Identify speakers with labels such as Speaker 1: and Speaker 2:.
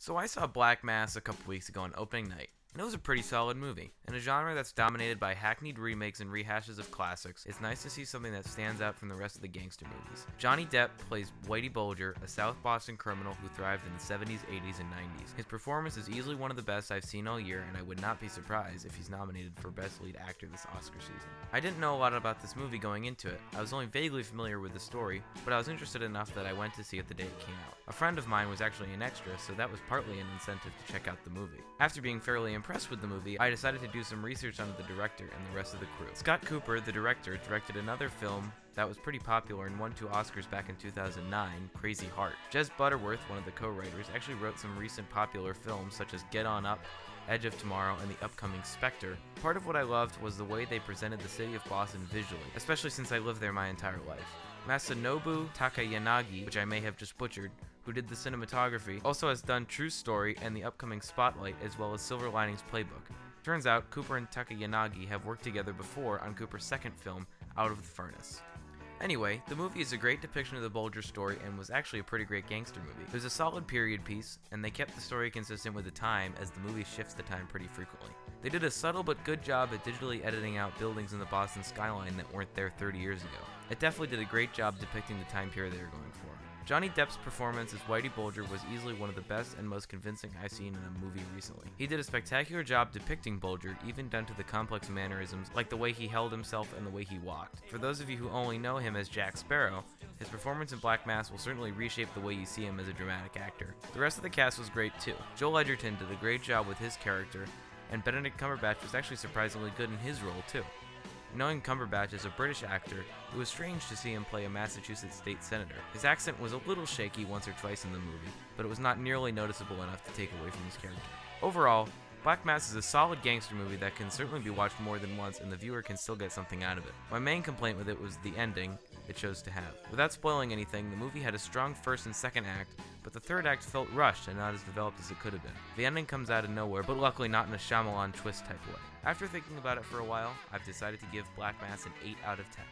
Speaker 1: So I saw Black Mass a couple weeks ago on opening night, and it was a pretty solid movie. In a genre that's dominated by hackneyed remakes and rehashes of classics, it's nice to see something that stands out from the rest of the gangster movies. Johnny Depp plays Whitey Bulger, a South Boston criminal who thrived in the 70s, 80s, and 90s. His performance is easily one of the best I've seen all year, and I would not be surprised if he's nominated for Best Lead Actor this Oscar season. I didn't know a lot about this movie going into it. I was only vaguely familiar with the story, but I was interested enough that I went to see it the day it came out. A friend of mine was actually an extra, so that was partly an incentive to check out the movie. After being fairly impressed with the movie, I decided to do some research on the director and the rest of the crew. Scott Cooper, the director, directed another film that was pretty popular and won 2 Oscars back in 2009, Crazy Heart. Jez Butterworth, one of the co-writers, actually wrote some recent popular films such as Get On Up, Edge of Tomorrow, and the upcoming Spectre. Part of what I loved was the way they presented the city of Boston visually, especially since I lived there my entire life. Masanobu Takayanagi, which I may have just butchered, who did the cinematography, also has done True Story and the upcoming Spotlight, as well as Silver Linings Playbook. Turns out, Cooper and Takayanagi have worked together before on Cooper's second film, Out of the Furnace. Anyway, the movie is a great depiction of the Bulger story and was actually a pretty great gangster movie. It was a solid period piece, and they kept the story consistent with the time as the movie shifts the time pretty frequently. They did a subtle but good job at digitally editing out buildings in the Boston skyline that weren't there 30 years ago. It definitely did a great job depicting the time period they were going for. Johnny Depp's performance as Whitey Bulger was easily one of the best and most convincing I've seen in a movie recently. He did a spectacular job depicting Bulger, even down to the complex mannerisms like the way he held himself and the way he walked. For those of you who only know him as Jack Sparrow, his performance in Black Mass will certainly reshape the way you see him as a dramatic actor. The rest of the cast was great too. Joel Edgerton did a great job with his character, and Benedict Cumberbatch was actually surprisingly good in his role too. Knowing Cumberbatch as a British actor, it was strange to see him play a Massachusetts state senator. His accent was a little shaky once or twice in the movie, but it was not nearly noticeable enough to take away from his character. Overall, Black Mass is a solid gangster movie that can certainly be watched more than once and the viewer can still get something out of it. My main complaint with it was the ending it chose to have. Without spoiling anything, the movie had a strong first and second act, but the third act felt rushed and not as developed as it could have been. The ending comes out of nowhere, but luckily not in a Shyamalan twist type way. After thinking about it for a while, I've decided to give Black Mass an 8 out of 10.